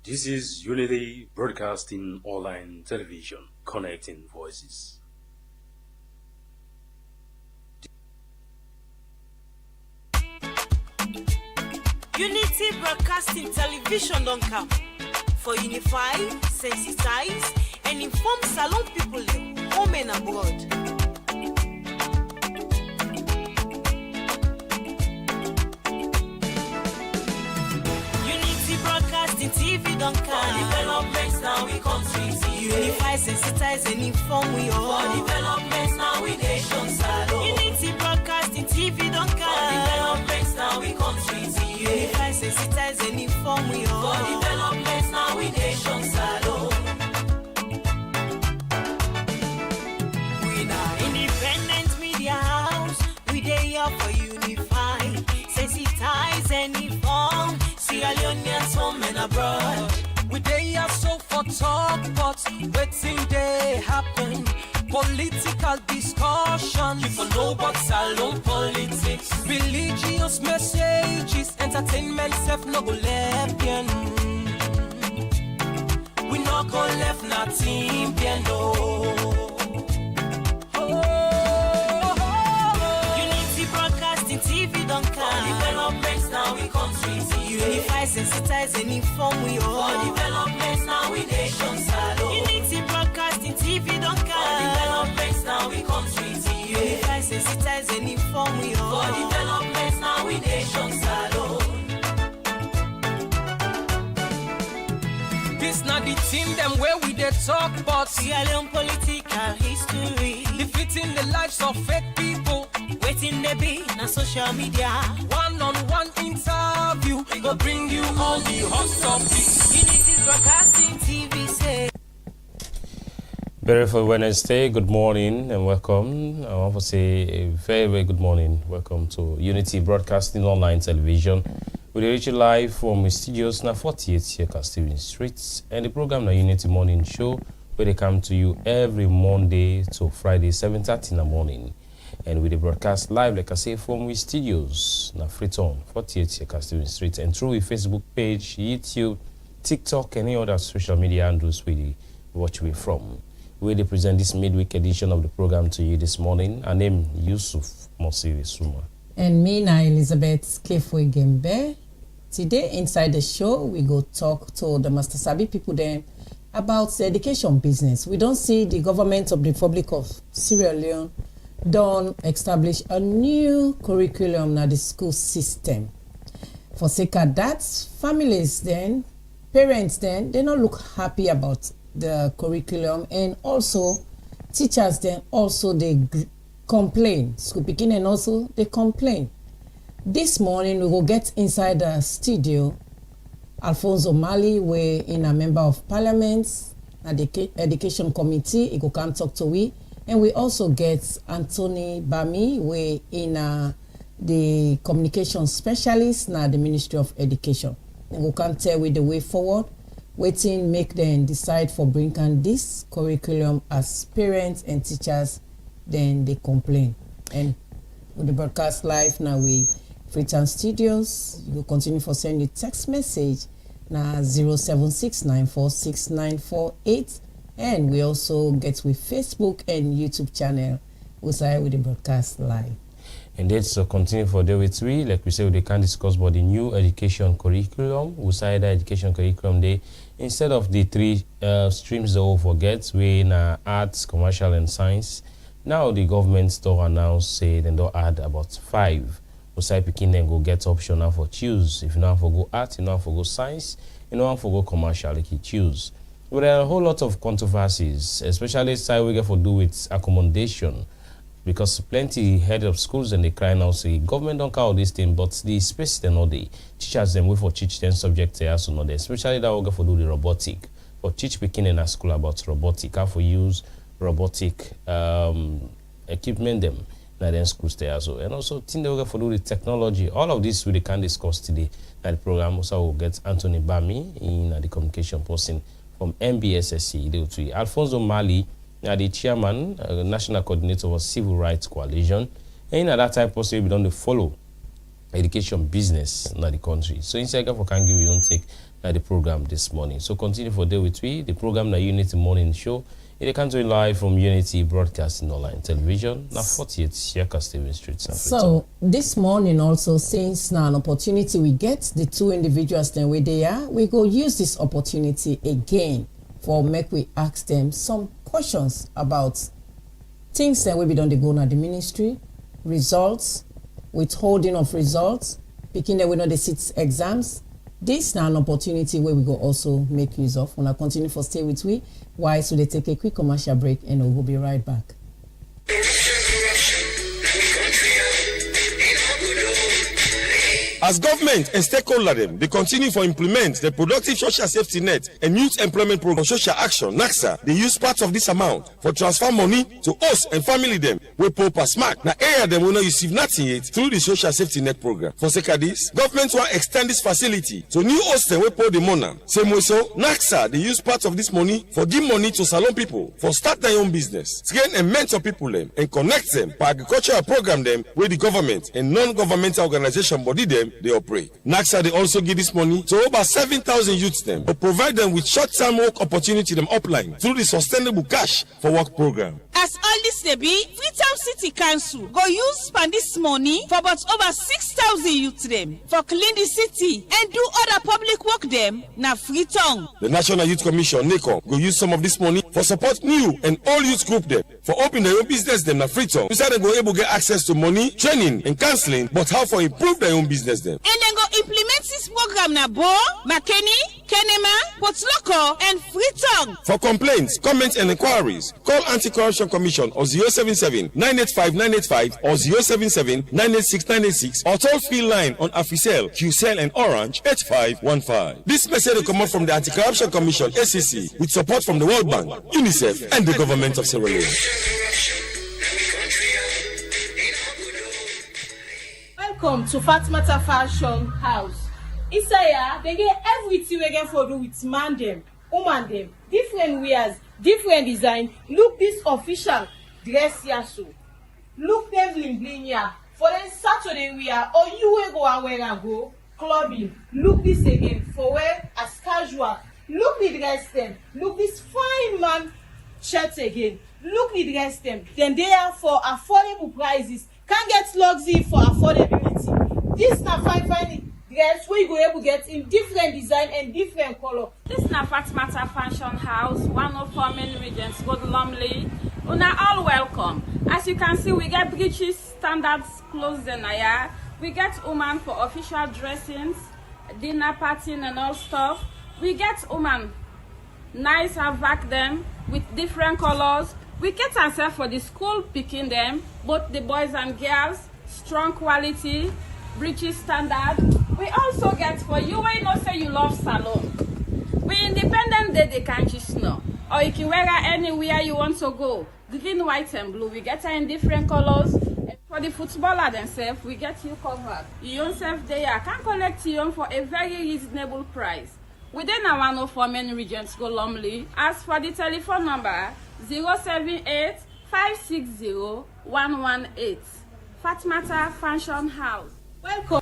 This is Unity Broadcasting Online Television, connecting voices. Unity Broadcasting Television don't come for unify, sensitize, and inform Salon people home and abroad. Broadcasting TV don't come. For developments now we country see. Unify, sensitize and inform we all. For developments now we nation salo. Unity Broadcasting TV don't come. For developments now we country see. Unify, sensitize and inform we all. For developments now we nation salo. We now independent media house. We dey here for unify, sensitize and inform. Sierra Leoneans home and abroad. We dey are so for talk, but waiting they happen. Political discussion, you for know about salon politics. Religious messages, entertainment self no go left bien. We no go left nothing bien no. Unity Broadcasting TV don't come. Developments now we country see. Unify, sensitize and inform we all. For developments now we nation salo. Unity Broadcasting TV don't come. For developments now we country see. Unify, sensitize and inform we all. For developments now we nation salo. This not the team them where we dey talk about Sierra Leone political history. defeating the lives of fake people. Waiting they be na social media. One-on-one interview, we go bring you all the hot topics. Unity Broadcasting TV say. Beautiful Wednesday, good morning and welcome. I want to say a very, very good morning. Welcome to Unity Broadcasting Online Television. We reach you live from studios na 48 here, Castillion Street, and the program na Unity Morning Show, where they come to you every Monday to Friday, 7:30 in the morning. And we broadcast live, like I say, from we studios na Freetown, 48 here, Castillion Street, and through a Facebook page, YouTube, TikTok, and any other social media handles we watch we from. We present this midweek edition of the program to you this morning. Our name Yusuf Mosiri Suma. And me now, Elizabeth Kefwe Gembe. Today, inside the show, we go talk to the Master Sabi people then about the education business. We don't see the government of the Republic of Sierra Leone don't establish a new curriculum in the school system. For sake of that, families then, parents then, they don't look happy about the curriculum, and also teachers then also they complain. School picking and also they complain. This morning we will get inside the studio. Alfonso Mali, we in a member of parliament, education committee. He go come talk to we, and we also get Anthony Bami, we in the communication specialist na the Ministry of Education. And we come tell with the way forward. Waiting make them decide for bringing this curriculum as parents and teachers, then they complain. And with the broadcast live now we Freetown Studios, you will continue for send you text message na 076946948, and we also get with Facebook and YouTube channel we say with the broadcast live. And that's continue for day with we, like we say, they can discuss about the new education curriculum. We say the education curriculum day instead of the three streams they all forget, we in arts, commercial, and science. Now the government still announced say they don't add about 5. We say picking then go get option now for choose. If you now for go art, you now for go science, you know for go commercial, like you choose. But there are a whole lot of controversies, especially side we get for do with accommodation. Because plenty head of schools and they cry now say government don't count this thing, but the space they know they teachers them wait for teach them subject they also know they, especially that we for do the robotic. For teach beginning in a school about robotic, how for use robotic equipment them na then schools there also. And also thing they will for do the technology. All of this we can discuss today at the program. Also we'll get Anthony Bami in the communication person from MBSSC. They will to Alfonso Mali, the chairman, National Coordinator of Civil Rights Coalition. And at that time, possibly we don't follow education business in the country. So inside for Kangi, we don't take the program this morning. So continue for day with we. The program the Unity Morning Show. It comes to live from Unity Broadcasting Online Television. Now 48 Siaka Steven Street. So this morning also, since now an opportunity we get the two individuals then where they are, we go use this opportunity again for make we ask them some questions about things that we don't go now the ministry, results, withholding of results, picking that we know the seats exams. This now an opportunity where we go also make use of. When I continue for stay with we, why so they take a quick commercial break and we'll be right back. As government and stakeholder them, they continue to implement the productive social safety net and youth employment program social action, NAXA. They use part of this amount for transfer money to us and family them. We pay per smack. Now area them will not receive nothing yet through the social safety net program. For sake of this, government will extend this facility to new hostel we pay the money. Same way so, NAXA they use part of this money for give money to salon people for start their own business, train and mentor people them and connect them for agricultural program them with the government and non-governmental organization body them they operate. NAXA they also give this money to over 7,000 youths them to provide them with short-term work opportunity them upline through the sustainable cash for work program. As all this dey be, Freetown City Council go use spend this money for about over 6,000 youths them for clean the city and do other public work them na Freetown. The National Youth Commission NACOM go use some of this money for support new and all youth group them for open their own business them na Freetown. Inside they go able to get access to money, training and counseling, but how for improve their own business them. And then go implement this program na Bo, Makeni, Kenema, Port Loko and Freetown. For complaints, comments and inquiries, call Anti-Corruption Commission or 077-985-985 or 077-986-986 or toll-free line on Africell, QCell and Orange 8515. This message will come out from the Anti-Corruption Commission ACC with support from the World Bank, UNICEF and the government of Sierra Leone. Welcome to Fatmata Fashion House. Isaiah, they get everything we get for do with man them, woman them, different wears, different design. Look this official dress here so. Look them bling bling here. For then Saturday we are, or you will go and wear and go clubbing. Look this again for wear as casual. Look the dress them. Look this fine man shirt again. Look the dress them. Then they are for affordable prices. Can't get luxury for affordability. This na fine dress where you go able to get in different design and different color. This na Fatmata Fashion House, 104 Main Regents, Good Lumley. Una all welcome. As you can see, we get breeches, standards, clothes and aya. We get woman for official dressings, dinner party and all stuff. We get woman nice and vac them with different colors. We get ourselves for the school picking them, both the boys and girls, strong quality, breeches standard. We also get for you when you know say you love salon. We independent day they can't just know. Or you can wear her anywhere you want to go. Green, white and blue. We get her in different colors. And for the footballer themselves, we get you covered. You yourself there can collect you for a very reasonable price. Within our 104 Main Regents Go Lumley. As for the telephone number 078-560-118. Fatmata Fashion House. Welcome.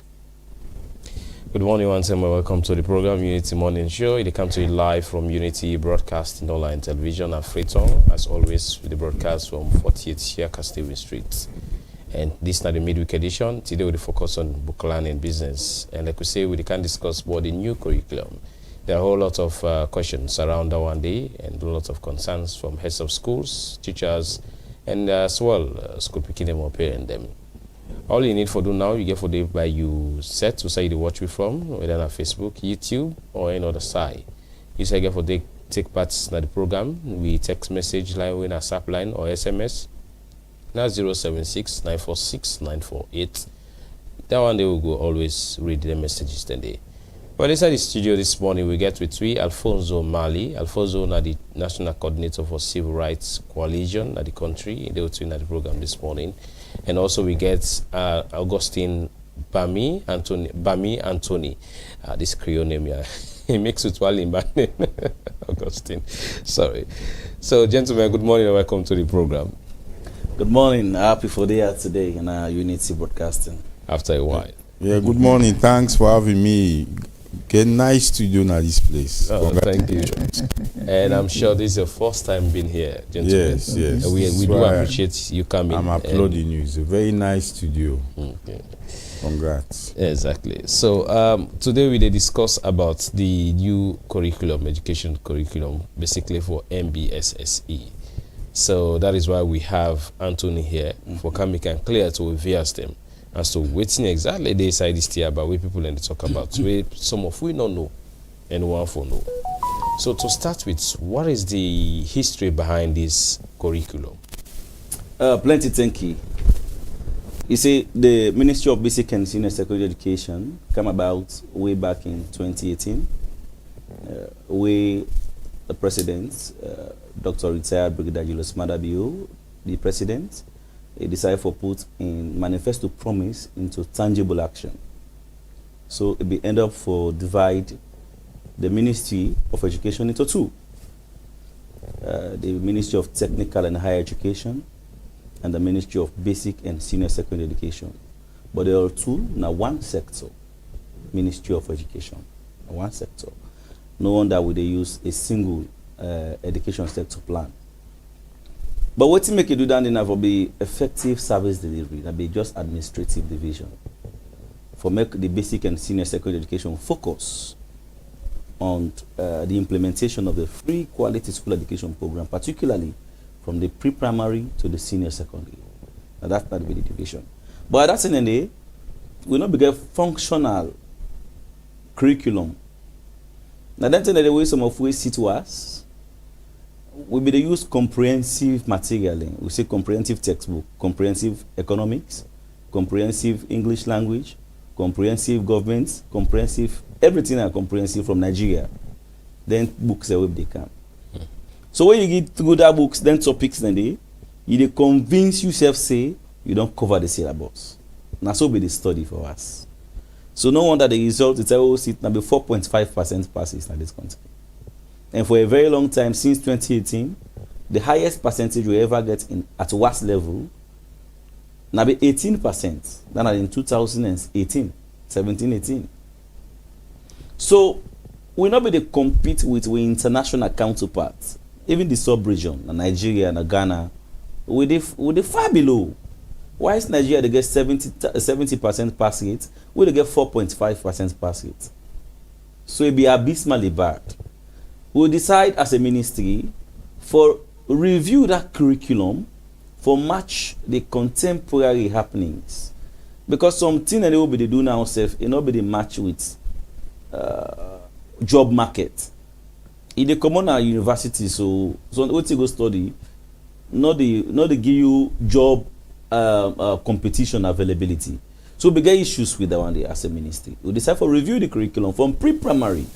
Good morning once and welcome to the program Unity Morning Show. It comes to you live from Unity Broadcasting Online Television at Freetown. As always, with the broadcast from 48 Siaka Steven Street. And this is not the midweek edition. Today we focus on book learning business. And like we say, we can discuss about the new curriculum. There are a whole lot of questions around that one day and a lot of concerns from heads of schools, teachers, and as well, school picking them or parent them. All you need for do now, you get for the by you set to say the watch we from, whether on Facebook, YouTube, or any other site. You say get for they take part in the program. We text message line with a SAP line or SMS. Now 076-946-948. That one they will go always read the messages then they. But inside the studio this morning, we get with three Alfonso Mali. Alfonso is the National Coordinator for Civil Rights Coalition at the country. They were doing the program this morning. And also we get Augustine Bami Anthony. This Creole name, yeah. He makes it well in my name. Augustine. Sorry. So, gentlemen, good morning and welcome to the program. Good morning. Happy for day today in Unity Broadcasting. After a while. Yeah, good morning. Thanks for having me. Get nice studio at this place. Oh, thank you. And I'm sure this is your first time being here, gentlemen. Yes, yes. We do appreciate you coming. I'm applauding you. It's a very nice studio. Okay. Congrats. Exactly. So today we discuss about the new curriculum, education curriculum, basically for MBSSE. So that is why we have Anthony here for coming and clear to reverse them as to waiting exactly they decide this year about what people and talk about. Where some of we don't know and one for know. So to start with, what is the history behind this curriculum? Plenty, thank you. You see, the Ministry of Basic and Senior Secondary Education came about way back in 2018, where the president, Dr. Retired Brigadier Julius Maada Bio, the president, he decided to put in manifesto promise into tangible action. So it be end up for divide the Ministry of Education into two. The Ministry of Technical and Higher Education and the Ministry of Basic and Senior Secondary Education. But there are two, now one sector, Ministry of Education, one sector. No wonder would they use a single education sector plan. But what make you do that in will be effective service delivery, that be just administrative division. For make the basic and senior secondary education focus on the implementation of the free quality school education program, particularly from the pre-primary to the senior secondary. Now that's not the division. But at that end of the day, we not get functional curriculum. Now that's the way some of we see to us, we be use comprehensive material. We say comprehensive textbook, comprehensive economics, comprehensive English language, comprehensive government, comprehensive everything are comprehensive from Nigeria. Then books the way they come. So when you get through that books, then topics then you convince yourself say you don't cover the syllabus. Now so be the study for us. So no wonder the result is always it now be 4.5% passes in this country. And for a very long time, since 2018, the highest percentage we ever get in at WAS level now be 18%. Than in 2018, 17-18. So we not be to compete with we international counterparts, even the sub-region, Nigeria and Ghana, with the far below. Why is Nigeria they get 70% pass rate? We they get 4.5% pass rate. So it be abysmally bad. We decide as a ministry for review that curriculum for match the contemporary happenings, because something that they will be they do now self it not be the match with job market. In the common university, so what you go study, not the give you job competition availability. So we get issues with that one day as a ministry. We decide for review the curriculum from pre-primary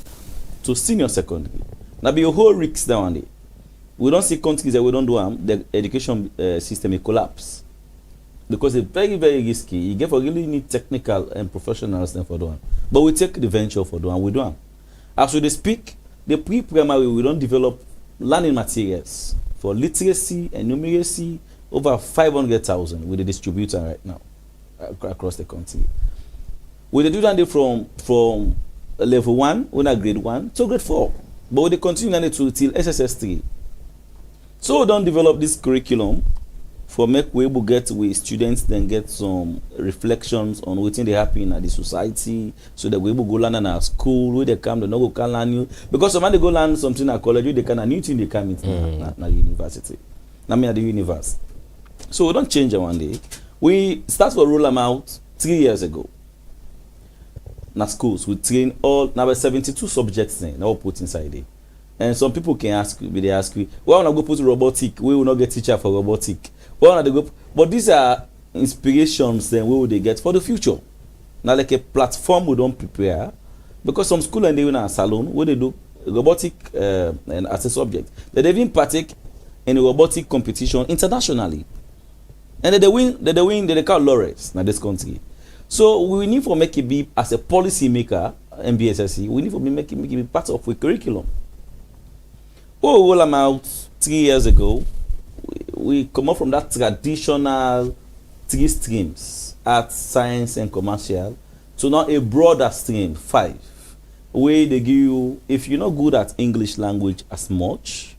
to senior secondary. Now be a whole risk that one day. We don't see countries that we don't do the education system will collapse. Because it's very, very risky. You get for really need technical and professionals for doing. But we take the venture for doing, we do them. As we speak, the pre-primary we don't develop learning materials for literacy and numeracy over 500,000 with the distributor right now across the country. We do that from level 1, when I grade 1 to grade 4. But we continue to till SSS3. So we don't develop this curriculum for make we able get with students then get some reflections on what they happen in the society, so that we able go learn in our school, where they come, they no go learn new. Because some they go learn something at college, they can a new thing they come into na university. Now me at the university. So we don't change it one day. We start to roll them out 3 years ago. Na schools we train all now 72 subjects then now put inside it. And some people can ask me, they ask me, why wanna go put robotic? We will not get teacher for robotic. Why wanna they go? But these are inspirations then where will they get for the future? Now like a platform we don't prepare, because some school and they in a salon where they do robotic and as a subject. They even partake in a robotic competition internationally. And they win, they call laureates in this country. So we need to make it be as a policy maker, MBSSE, we need to make it be part of the curriculum. Oh, roll them out 3 years ago. We come up from that traditional 3 streams, arts, science, and commercial, So now a broader stream, 5, where they give you, if you're not good at English language as much,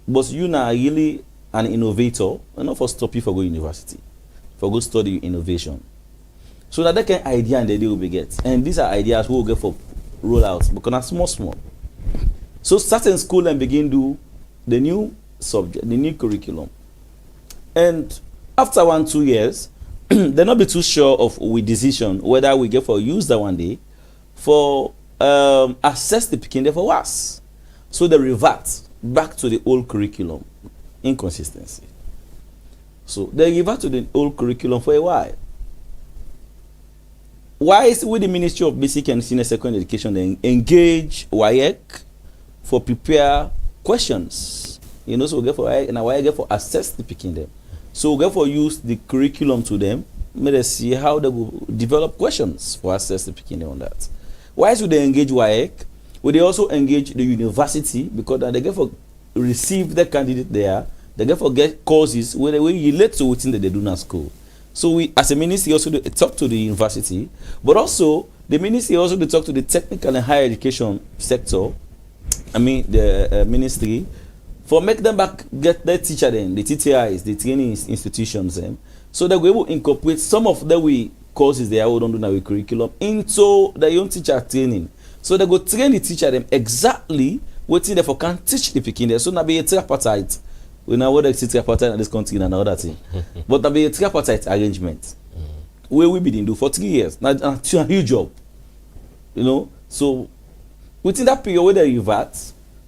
but you now really an innovator, not for stop you for go university, for go study innovation. So that kind of idea and the idea will be get. And these are ideas we will get for rollouts, because that's small. So certain school and begin do the new subject, the new curriculum. And after 1-2 years, they'll not be too sure of with decision whether we get for use that one day for assess the picking there for us. So they revert back to the old curriculum. Inconsistency. So they revert to the old curriculum for a while. Why is with the Ministry of Basic and Senior Secondary Education they engage WAEC for prepare questions? You know, so we get for WAEC and WAEC get for assess the picking them. So we get for use the curriculum to them. May they see how they will develop questions for assess the picking them on that. Why should they engage WAEC? Will they also engage the university, because they get for receive the candidate there, they get for get courses where they will relate to within the they do not school. So we, as a ministry, also talk to the university, but also the ministry also talk to the technical and higher education sector. I mean the ministry, for make them back get their teacher then, the TTIs, the training institutions then, so that we will incorporate some of the courses they don't do now with curriculum into their own teacher training. So they go train the teacher them exactly what they for can teach the picking there. So now be a tripartite. We know what the tripartite in this country and another thing. But now be a tripartite arrangement. Where we been do for 3 years. Now it's a huge job. You know, so within that period where they revert,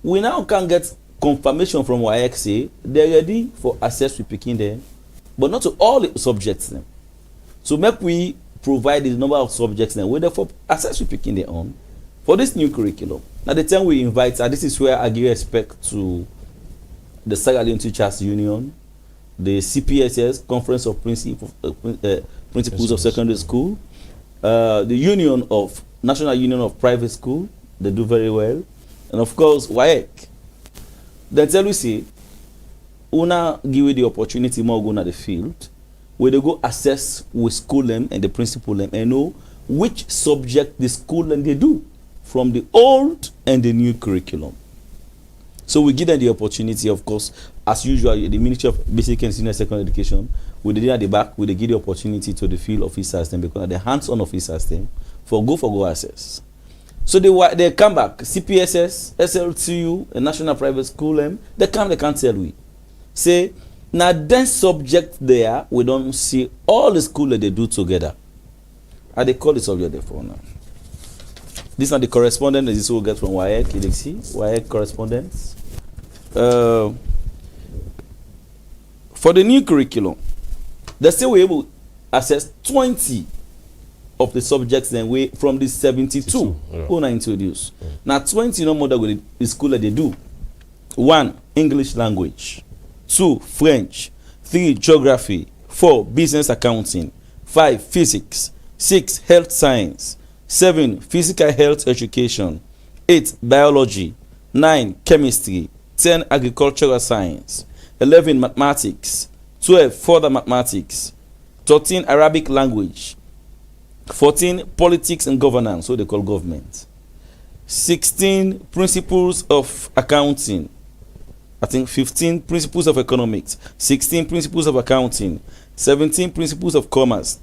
we now can get confirmation from WAEC say they're ready for access to picking them, but not to all the subjects them. So make we provide the number of subjects then whether for access to picking them on for this new curriculum. Now the time we invite, and this is where I give respect to the Sierra Leone Teachers Union, the CPSS, Conference of Principals of Secondary School, the Union of National Union of Private School, they do very well, and of course WAEC. Then tell we say, una give you the opportunity more go to the field, where they go assess with school them and the principal them and know which subject the school them they do from the old and the new curriculum. So we give them the opportunity, of course, as usual, the Ministry of Basic and Senior Secondary Education, we did at the back, we give the opportunity to the field officers them, because the hands-on officers them for go access. So they come back, CPSS, SLTU, a national private school, they can't tell we. Say, now then subject there, we don't see all the school that they do together. And they call the subject there for now. These are the correspondence that this will get from WAEC, WAEC correspondence. For the new curriculum, they say we're able to access 20 of the subjects then we from the 72 who are introduced. Now 20 no more than the school that they do. 1, English language. 2, French. 3, geography. 4, business accounting. 5, physics. 6, health science. 7, physical health education. 8, biology. 9, chemistry. 10, agricultural science. 11, mathematics. 12, further mathematics. 13, Arabic language. 14, politics and governance, so they call government. 16, principles of accounting. I think 15, principles of economics. 16, principles of accounting. 17, principles of commerce.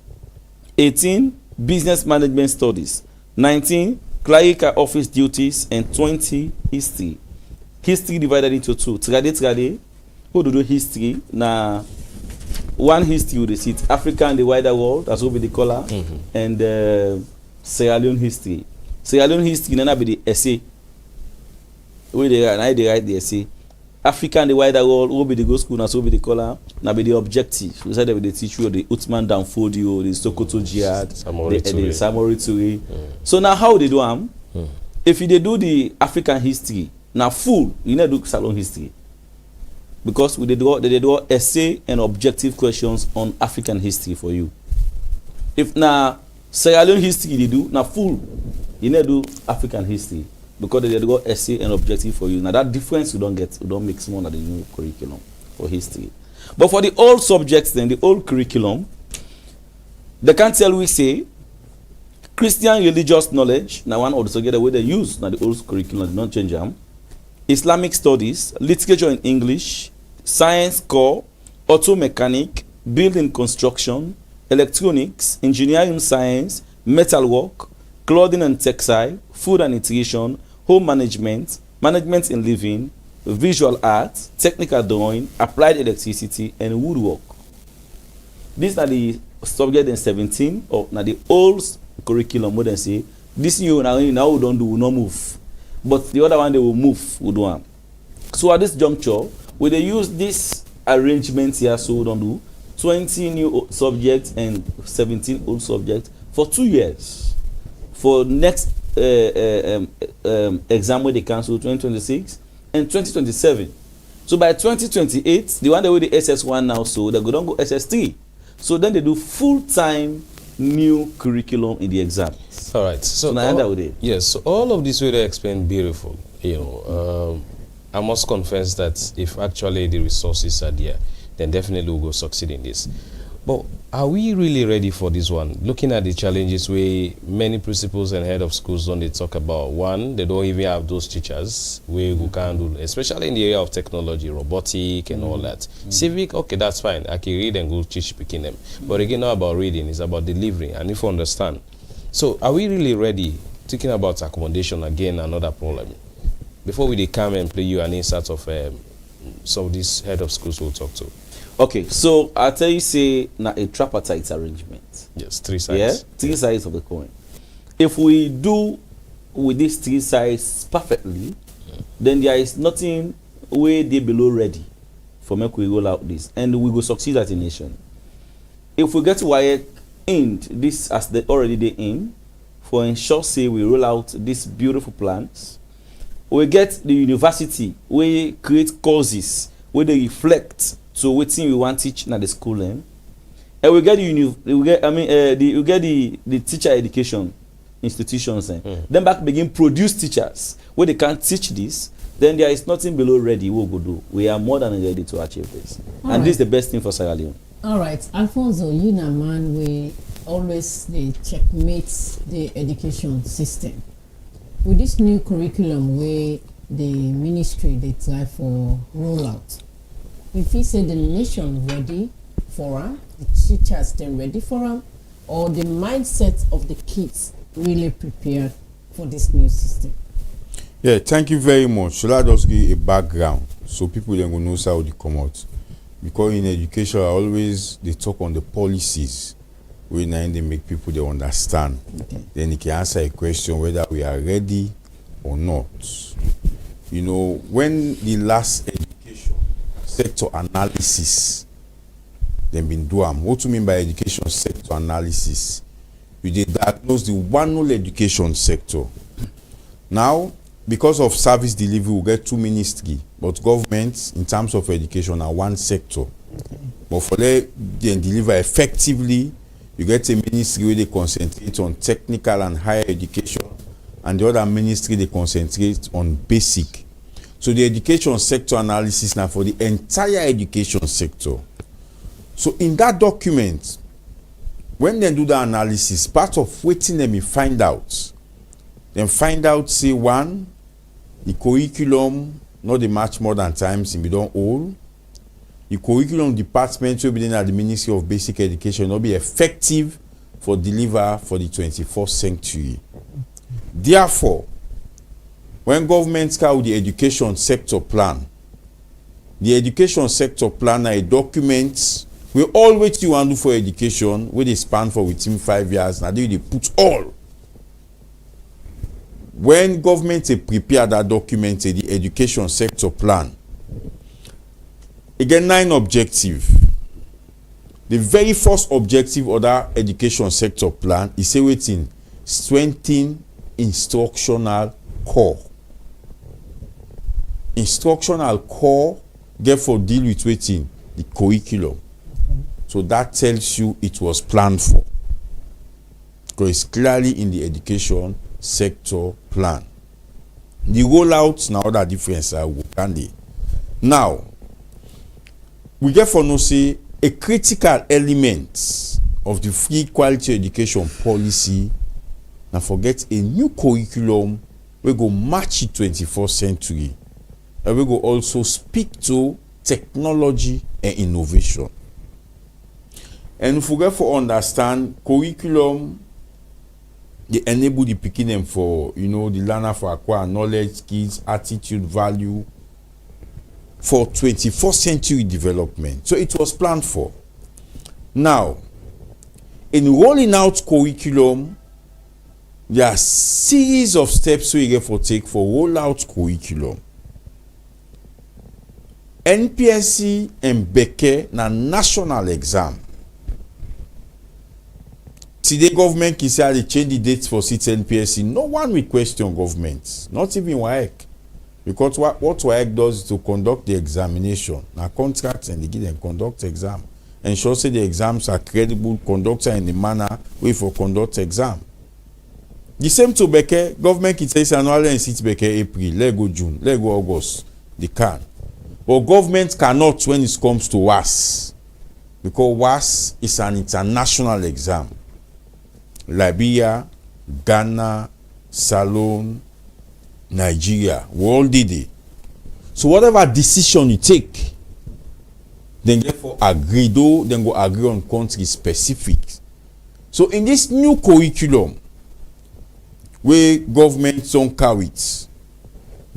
18, business management studies. 19, clerical office duties. And 20, history. History divided into 2. Trade. Who do history? Now, one history with the seat Africa and the wider world, that's what we the color, and Sierra Leone history. Sierra Leone history, then be the essay. Where they write the essay. Africa and the wider world, will be the go school, that's what we the color, now be the objective. We said they will teach you the Uthman Danfodio, the Sokoto Jihad, the Samori Toure. So now how they do them? If they do the African history, now full, you need to do Sierra Leone history. Because they do essay and objective questions on African history for you. If now Sierra Leone history they do, now full, you need to do African history. Because they do essay and objective for you. Now that difference you don't get, you don't mix more than the new curriculum for history. But for the old subjects then, the old curriculum, they can't tell we say, Christian religious knowledge, now one of the subject where they use, now the old curriculum, they don't change them. Islamic studies, literature in English, science core, auto mechanic, building construction, electronics, engineering science, metalwork, clothing and textile, food and nutrition, home management, management in living, visual arts, technical drawing, applied electricity, and woodwork. These are the subjects in 17, or now the old curriculum, what they say, this new now we don't do, will not move. But the other one, they will move, we do one. So at this juncture, we they use this arrangement here, so we don't do 20 new subjects and 17 old subjects for 2 years. For next exam where they cancel 2026 and 2027. So by 2028, the one that with the SS1 now, so they don't go SS3. So then they do full-time new curriculum in the exam. All right. So now that with it. Yes. So all of this way they explain beautiful. I must confess that if actually the resources are there, then definitely we'll go succeed in this. But are we really ready for this one? Looking at the challenges where many principals and head of schools don't they talk about. One, they don't even have those teachers who can do, especially in the area of technology, robotic and all that. Civic, okay, that's fine. I can read and go teach picking them. But again, not about reading, it's about delivering. And if you understand. So are we really ready? Thinking about accommodation, again, another problem. Before we come and play you an insight of some of these head of schools we'll talk to. Okay, so I'll tell you, say, now a tripartite arrangement. Yes, 3 sides. Yeah, 3 sides of the coin. If we do with these 3 sides perfectly, then there is nothing way they below ready for make we roll out this, and we will succeed as a nation. If we get WAEC in this as they already they in, for ensure say we roll out these beautiful plans, we get the university, we create courses where they reflect. So what thing we want to teach in the school, and we get the teacher education institutions, then back begin produce teachers where they can't teach this. Then there is nothing below ready. What we do? We are more than ready to achieve this, and this is the best thing for Sierra Leone. All right, Alfonso, you know, man, we always they checkmate the education system with this new curriculum where the ministry they try for rollout. If he say the nation ready for them, the teachers then ready for them, or the mindset of the kids really prepared for this new system? Yeah, thank you very much. So let us give a background so people then will know how they come out. Because in education, always they talk on the policies when they make people they understand. Okay. Then they can answer a question whether we are ready or not. You know, when the last education sector analysis then been done. What do you mean by education sector analysis? You did diagnose the one whole education sector. Now, because of service delivery, we get 2 ministries, but governments in terms of education are one sector. Okay. But for them deliver effectively, you get a ministry where they concentrate on technical and higher education, and the other ministry they concentrate on basic. So the education sector analysis now for the entire education sector. So in that document, when they do the analysis, part of waiting them find out, say one, the curriculum not the match more than times in bidon all. The curriculum department will be at the Ministry of Basic Education will be effective for deliver for the 21st century. Therefore, when governments carry the education sector plan, the education sector plan are a document we all wait you and do for education where they span for within 5 years. Now they put all. When government prepare that document, the education sector plan, again 9 objectives. The very first objective of that education sector plan is say waiting strengthen instructional core. Instructional core get for deal with waiting the curriculum. So that tells you it was planned for. Because it's clearly in the education sector plan. The rollouts now other difference are candy. Now we get for no say a critical element of the free quality education policy na forget a new curriculum wey go match the 21st century and we go also speak to technology and innovation. And if we get for understand curriculum, they enable the pikin them for the learner for acquire knowledge, skills, attitude, value for 21st century development. So it was planned for. Now, in rolling out curriculum, there are series of steps we get for take for roll out curriculum. NPSC and Beke na national exam. Today government can say they change the dates for seats NPSC. No one will question government, not even WAEC. Because what WAEC does is to conduct the examination. Now contracts and they give them conduct exam. Ensure say the exams are credible, conducted in the manner way for conduct exam. The same to Beke, government can say annual and seats Beke April, let go June, let go August. They can. But government cannot when it comes to WAS. Because WAS is an international exam. Liberia, Ghana, Salone, Nigeria, we all did it. So whatever decision you take, then therefore agree, though, then go agree on country specific. So in this new curriculum, where government don't carry it,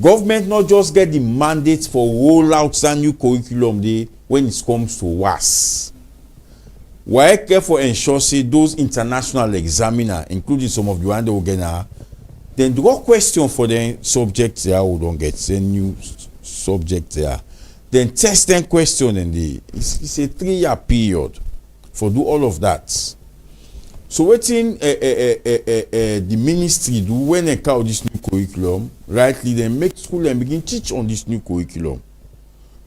government not just get the mandate for roll out that new curriculum day when it comes to WAS. Why careful ensure say those international examiner, including some of the one they will get now, then the question for the subject there we don't get the new subject there. Then test them question and it's a 3-year period for do all of that. So waiting the ministry do when they call this new curriculum, rightly then make school and begin teach on this new curriculum.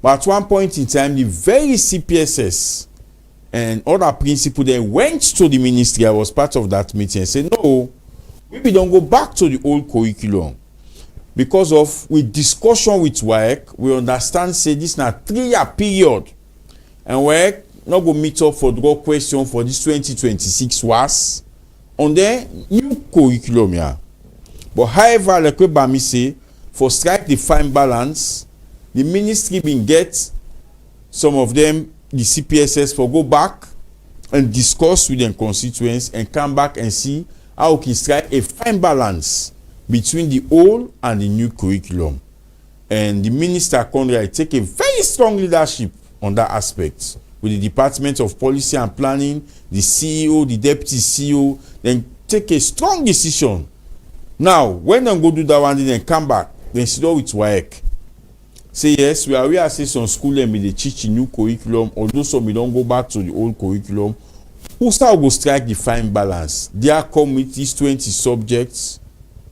But at one point in time, the very CPSS and other principal then went to the ministry. I was part of that meeting and said, no, we don't go back to the old curriculum. Because of with discussion with WAEC, we understand say this is a 3-year period. And WAEC not go meet up for draw question for this 2026 WAS on the new curriculum here. But however, like what Bami say, for strike the fine balance, the ministry been get some of them, the CPSS, for go back and discuss with them constituents and come back and see how we can strike a fine balance between the old and the new curriculum. And the minister Conrad take a very strong leadership on that aspect with the Department of Policy and Planning, the CEO, the Deputy CEO, then take a strong decision. Now, when they go do that one, then come back, then sit down with WAEC. Say yes, we are say some school and they teach a new curriculum, although some we don't go back to the old curriculum. Who start go strike the fine balance? There come with these 20 subjects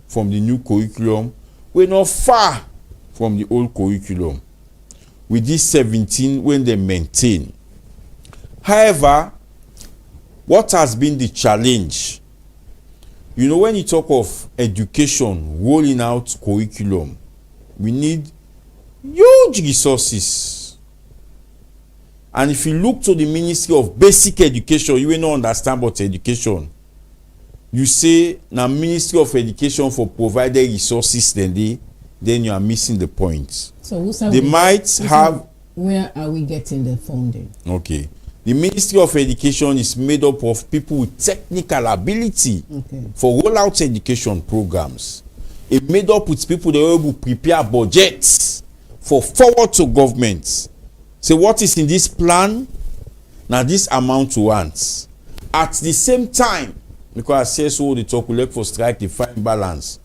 from the new curriculum. We're not far from the old curriculum. With these 17 when they maintain. However, what has been the challenge? You know, when you talk of education, rolling out curriculum, we need huge resources. And if you look to the Ministry of Basic Education, you will not understand about education. You say now Ministry of Education for provided resources, then you are missing the point. So they might have. Where are we getting the funding? Okay. The Ministry of Education is made up of people with technical ability for rollout education programs. It's made up with people that are able to prepare budgets for forward to government. So what is in this plan? Now this amount to want. At the same time, because I say so, the talk will look for strike the fine balance.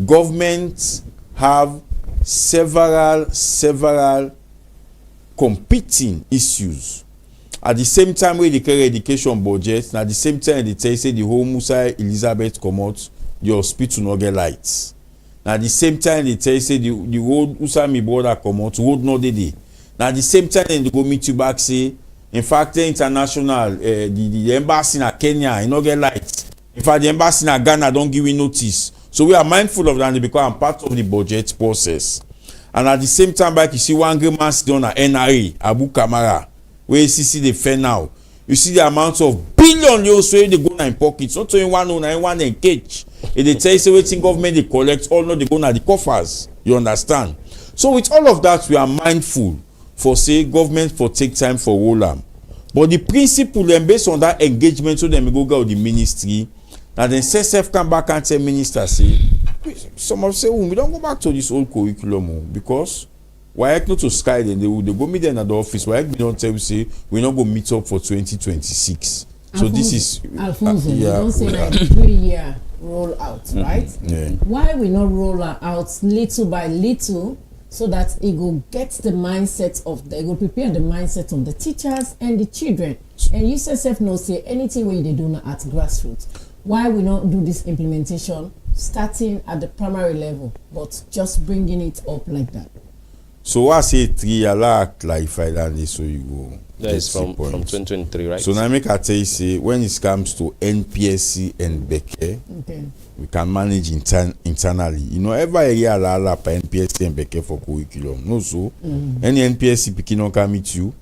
Governments have several competing issues. At the same time, we declare education budget, and at the same time, they tell say the home Musa Elizabeth come out, the hospital no get lights. And at the same time, they tell say the road Usami brother come out, road no dey. And at the same time, they go meet you back say, in fact, the international, the embassy in Kenya, no get lights. In fact, the embassy in Ghana don't give you notice. So we are mindful of that because I'm part of the budget process. And at the same time, back you see one great man done at NRA, Abu Kamara. Where you see the fair now, you see the amount of billion euros where they go in pockets. Not only one in cage. If they tell you say wetin government dey collect, all no dey go na the coffers. You understand? So with all of that, we are mindful for say government for take time for roll am. But the principle dem based on that engagement, so dem go with the ministry, na dem sef come back and tell minister say, some of say, we don't go back to this old curriculum because WAEC not to sky then they go meet them at the office. WAEC don't tell you say we not go meet up for 2026. So this is Alfonso, you don't say like 3-year roll out, right? Yeah. Why we not roll out little by little so that it will get the mindset of it will prepare the mindset of the teachers and the children. And USSF no say anything we they do not at grassroots. Why we not do this implementation starting at the primary level, but just bringing it up like that? So I say 3 years, I clarify that so you go. That is from 2023, right? So now make I tell you say when it comes to NPSC and Beke, okay, we can manage internally. You know, every area la pa NPSC and Beke for curriculum. No, so any NPSC picking on come meet you.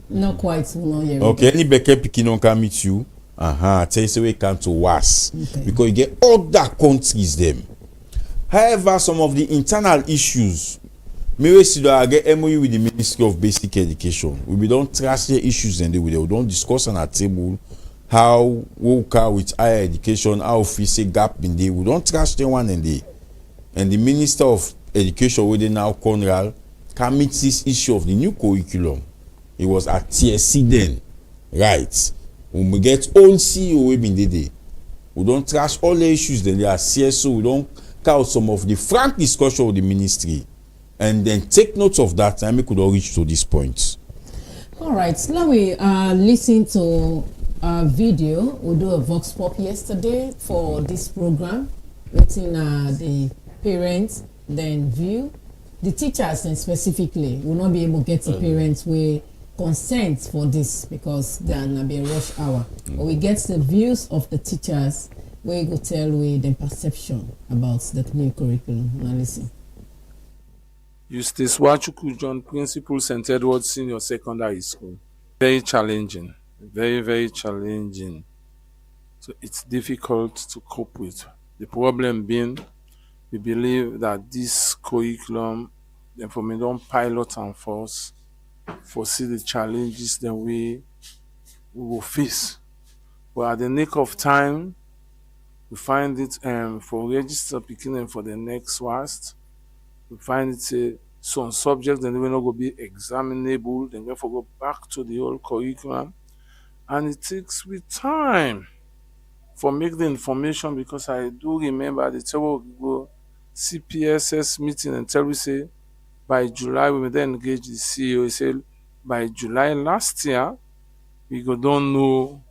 Not quite, no, yeah. Okay, any Beke picking on come meet you. I tell you say we come to WAS because you get other countries them. However, some of the internal issues. Maybe see that I get MOU with the Ministry of Basic Education. We don't trash the issues and we don't discuss on our table how we work with higher education, how we see gap in there. We don't trash the one and the Minister of Education, where they now Conral, can meet this issue of the new curriculum. It was at TSC then, right? When we get old CEO we been there, we don't trash all the issues. Then they are CSO. We don't count some of the frank discussion with the ministry. And then take note of that and we could all reach to this point. All right, so now we listen to a video. We do a vox pop yesterday for this program, letting the parents then view the teachers, and specifically will not be able to get the parents with consent for this because they are not be a rush hour. But we get the views of the teachers where you go tell we the perception about that new curriculum. Now listen. Eustace Wachuku John, Principal St. Edward Senior Secondary School. Very challenging, very, very challenging. So it's difficult to cope with. The problem being, we believe that this curriculum, if we don't pilot and foresee the challenges that we will face. But at the nick of time, we find it for register beginning for the next WAST. We find it some subjects then we're not going to be examinable, then we have to go back to the old curriculum. And it takes with time for make the information, because I do remember the go CPSS meeting and tell we say by July we will then engage the CEO. He said by July last year we go don't know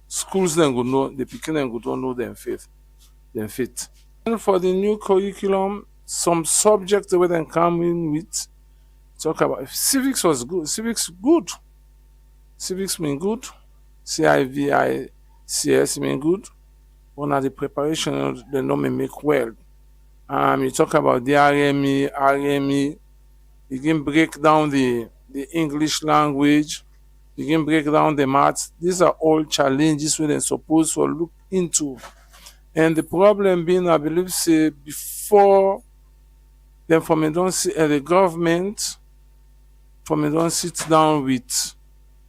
schools then go know the beginning go don't know them fit. And for the new curriculum, some subjects that we then come in with talk about civics was good. Civics good. Civics mean good. CIVICS mean good. One of the preparation they don't make well. You talk about the RME. You can break down the English language. You can break down the maths. These are all challenges we then supposed to look into. And the problem being, I believe, say before then for me don't see the government, for me don't sit down with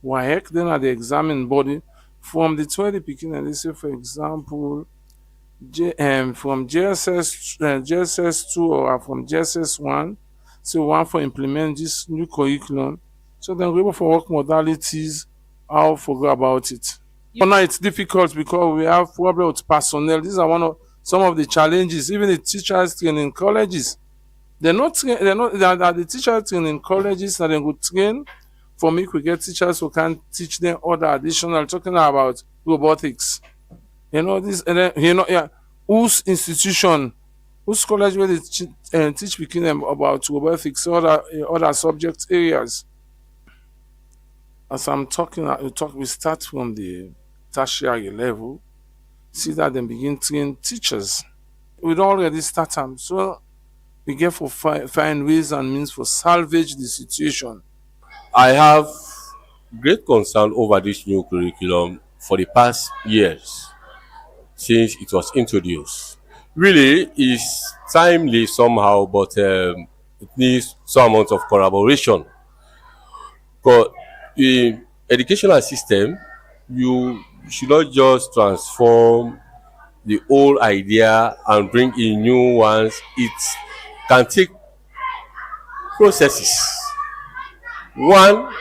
WAEC, then at the examining body, from the 20 beginning, and they say, for example, from JSS 2 or from JSS 1, so one for implement this new curriculum. So then we're able for work modalities, I'll forget about it. But now it's difficult because we have problem with personnel. These are some of the challenges. Even the teachers training colleges, the teachers training colleges that they go train. For me, we get teachers who can teach them other additional, talking about robotics. Whose institution, whose college where they teach them about robotics, other subject areas. As I'm talking, we start from the tertiary level, see that they begin training teachers. We don't already start them, so we get for find ways and means for salvage the situation. I have great concern over this new curriculum for the past years since it was introduced. really is timely somehow, but it needs some amount of collaboration. But the educational system, you should not just transform the old idea and bring in new ones. It can take processes. One,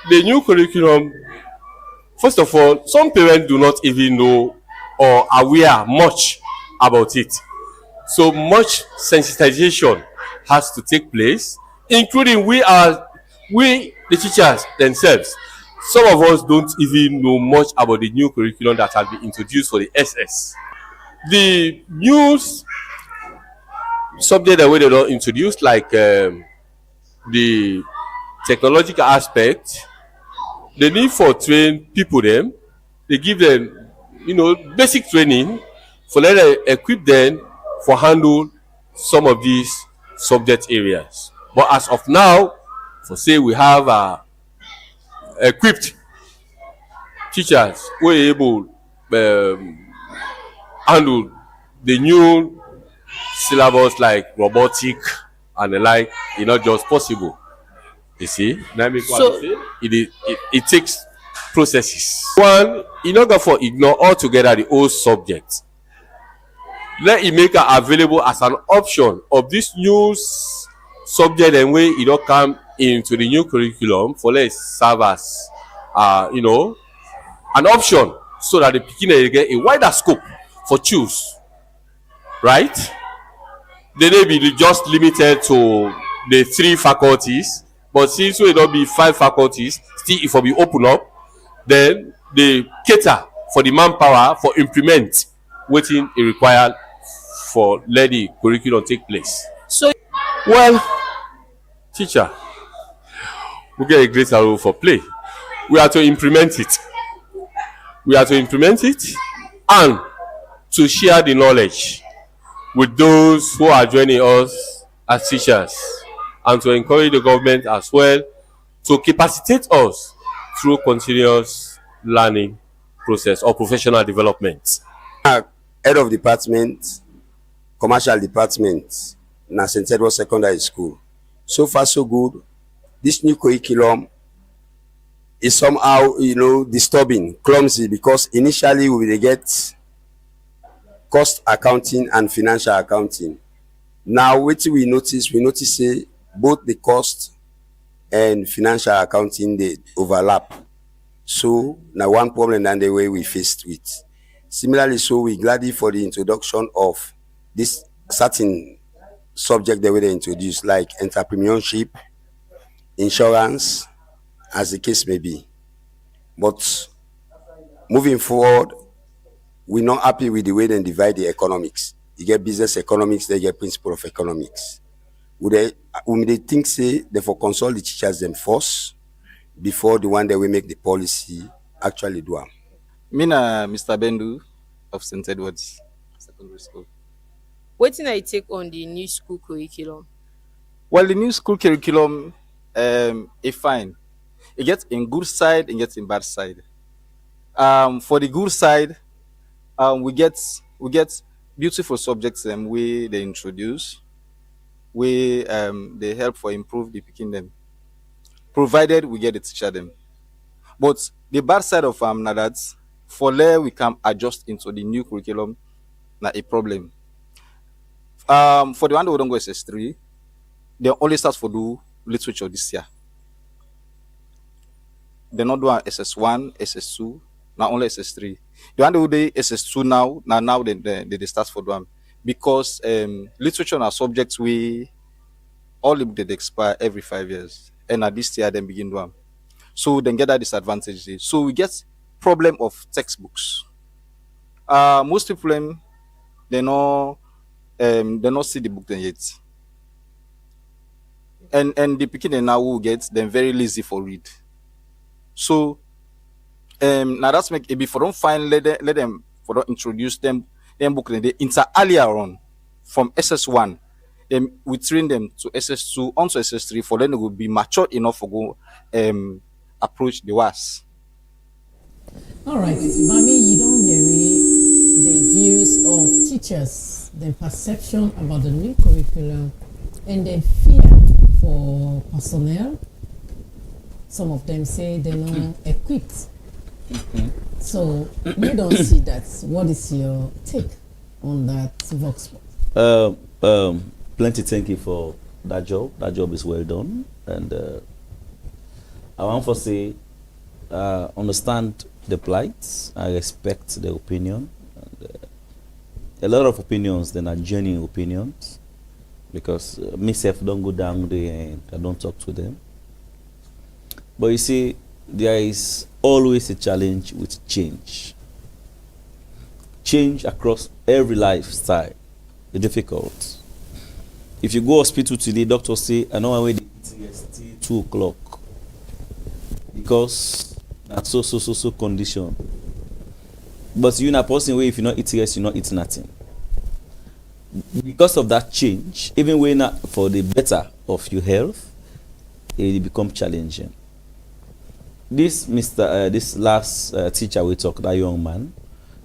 the new curriculum, first of all, some parents do not even know or aware much about it. So much sensitization has to take place, including we the teachers themselves. Some of us don't even know much about the new curriculum that has been introduced for the SS. The new subject that we did not introduce, like the technological aspect, the need for trained people, they give them, basic training for let them equip them for handle some of these subject areas. But as of now, for say we have equipped teachers who are able handle the new syllabus like robotic and the like, it's not just possible. You see, so it takes processes. One, in order for ignore altogether the old subject, let it make it available as an option of this new subject, and way it don't come into the new curriculum for let's serve as an option, so that the beginner get a wider scope for choose, right? They may be just limited to the 3 faculties, but since we don't be 5 faculties, still if we open up, then they cater for the manpower for implement waiting it required for let the curriculum take place. So, well, teacher, we get a greater role for play. We are to implement it. We are to implement it and to share the knowledge with those who are joining us as teachers, and to encourage the government as well to capacitate us through continuous learning process or professional development. Head of department, commercial department, na St. Edward Secondary School. So far so good. This new curriculum is somehow, disturbing, clumsy, because initially we will get cost accounting and financial accounting. Now, what we notice say both the cost and financial accounting, they overlap. So now one problem and the way we faced with. Similarly, so we gladly for the introduction of this certain subject that we introduced, like entrepreneurship, insurance, as the case may be. But moving forward, we're not happy with the way they divide the economics. You get business economics, they get principle of economics. Would they think say they for consult the teachers them first before the one that we make the policy actually do? Me na Mr. Bendu of St. Edward's Secondary School. What did I take on the new school curriculum? Well, the new school curriculum is fine. It gets in good side, it gets in bad side. For the good side, we get beautiful subjects we they introduce, we they help for improve the picking them, provided we get the teacher them. But the bad side of now that for there we can adjust into the new curriculum, not a problem. For the one that we don't go SS3, they only start for do literature this year. They not do SS1, SS2, now only SS3. The one that we do SS2 now they start for them, because literature are subjects we all they expire every 5 years, and at this year then begin them. So then get that disadvantage. So we get problem of textbooks. Most people they not see the book then yet, and the picking now will get them very lazy for read. So now that's make if for don't find let them for don't introduce them book they inter earlier on from SS1, then we train them to SS2 onto SS3 for them to be mature enough for go approach the WAS. All right, Bami, you don't hear the views of teachers the perception about the new curriculum and the fear for personnel. Some of them say they're not equipped. So we don't see that. What is your take on that, Vox? Plenty thank you for that job. That job is well done. And I want to say, understand the plight. I respect the opinion. And, a lot of opinions, then are genuine opinions. Because myself don't go down there and I don't talk to them. But you see, there is always a challenge with change. Change across every lifestyle is difficult. If you go hospital today, doctors say, I know I wait till 2 o'clock. Because that's so condition. But you in a person where if you not eat rest, you not eat nothing. Because of that change, even when not for the better of your health, it become challenging. This this last teacher we talk, that young man,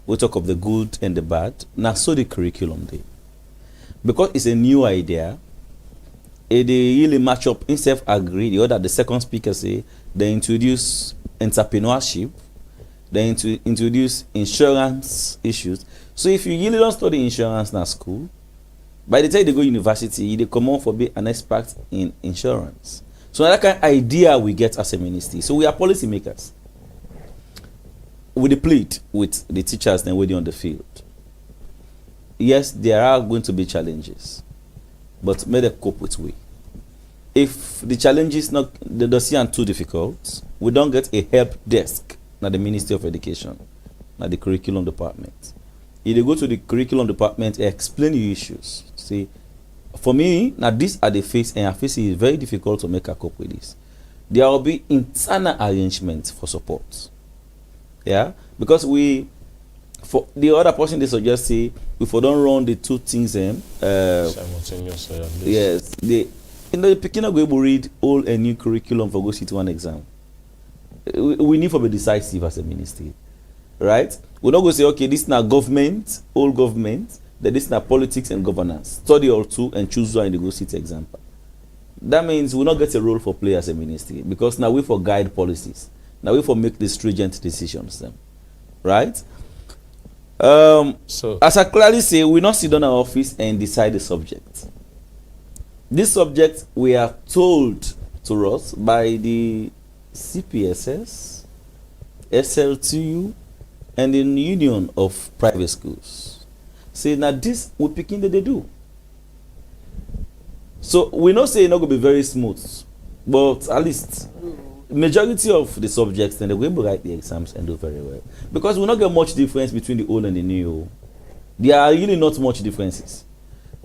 we talk of the good and the bad. Now so the curriculum day, because it's a new idea, they really match up. Instead of agree, the other the second speaker say they introduce entrepreneurship, they introduce insurance issues. So if you really don't study insurance in school, by the time they go university, they come on for be an expert in insurance. So that kind of idea we get as a ministry. So we are policy makers. We plead with the teachers and waiting on the field. Yes, there are going to be challenges, but may they cope with we. If the challenges not the dossier are too difficult, we don't get a help desk at the Ministry of Education, at the curriculum department. If you go to the curriculum department, explain your issues. See, for me, now these are the face, and I face it is very difficult to make a cope with this. There will be internal arrangements for support. Yeah, because for the other person they suggest say if we don't run the two things simultaneously. Yes, the picking up we read all a new curriculum for go sit one exam. We need to be decisive as a ministry, right? We don't go say okay, this is now government, all government. That this is not politics and governance. Study all two and choose one in the go sit example. That means we not get a role for play as a ministry because now we for guide policies. Now we for make the stringent decisions then. Right? So as I clearly say, we not sit down in our office and decide the subject. This subject we are told to us by the CPSS, SLTU, and the Union of Private Schools. Say now this we picking that they do. So we not say it's not gonna be very smooth, but at least majority of the subjects then they will write the exams and do very well. Because we not get much difference between the old and the new. There are really not much differences.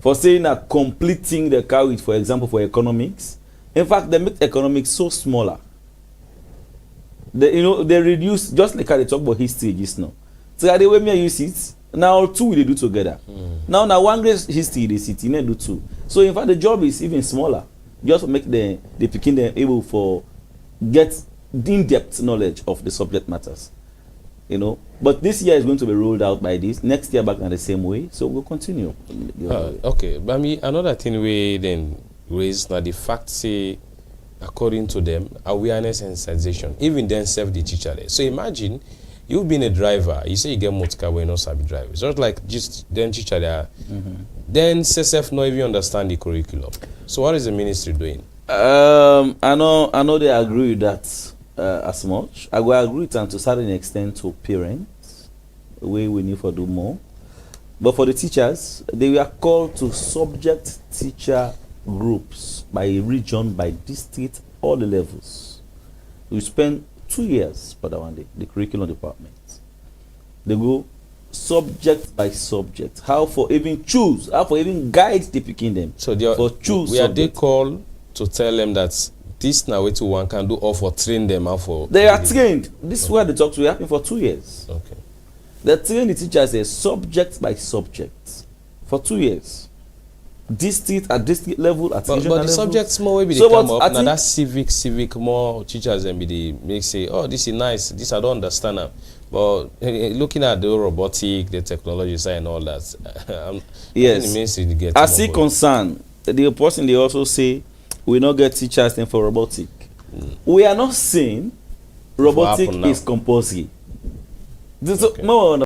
For saying that completing the carry, for example, for economics, in fact they make economics so smaller. They reduce just like how they talk about history just now. So that the way me use it. Now two they do together. Now one grade history they sit in do two. So in fact the job is even smaller. Just to make the picking them able for get in-depth knowledge of the subject matters. But this year is going to be rolled out by this. Next year back in the same way. So we'll continue. Okay, but another thing we then raise now the fact say according to them awareness and sensation. Even then serve the teacher there. So imagine you've been a driver, you say you get motor when you not sabi drive. It's not like just then teacher there. Then CSF not even understand the curriculum. So what is the ministry doing? I know they agree with that as much. I will agree with them to a certain extent to parents, we need to do more. But for the teachers, they were called to subject teacher groups by region, by district, all the levels. We spend 2 years for that one day, the curriculum department. They go subject by subject. How for even guide the picking them. So they called to tell them that this now way to one can do or for train them out for they are trained. This is where the talks will happen for 2 years. Okay. They train the teachers a subject by subject for 2 years. district level, at but regional the level. subjects more maybe they So come what up I now think that civic more teachers and be the make say, oh, this is nice, this I don't understand now. But looking at the robotic, the technology side and all that, yes, it means it get I see concern. The person they also say we not get teachers then for robotic. We are not saying robotic is compulsory. This okay.